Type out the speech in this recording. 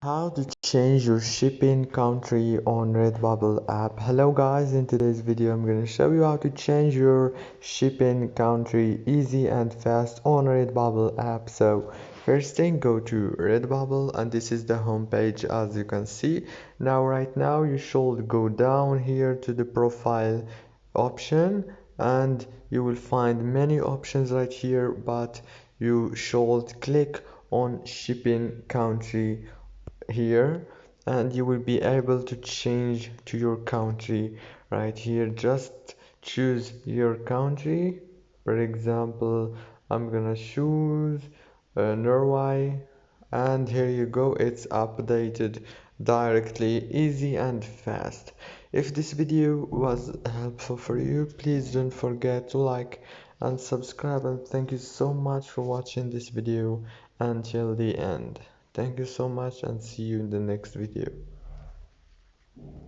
How to change your shipping country on Redbubble app. Hello guys, in today's video I'm going to show you how to change your shipping country easy and fast on Redbubble app. So first thing, go to Redbubble and this is the home page as you can see. Right now you should go down here to the profile option and you will find many options right here, but you should click on shipping country here and you will be able to change to your country right here. Just choose your country. For example, I'm gonna choose Norway, and here you go, it's updated directly, easy and fast. If this video was helpful for you, please don't forget to like and subscribe, and thank you so much for watching this video until the end. Thank you so much and see you in the next video.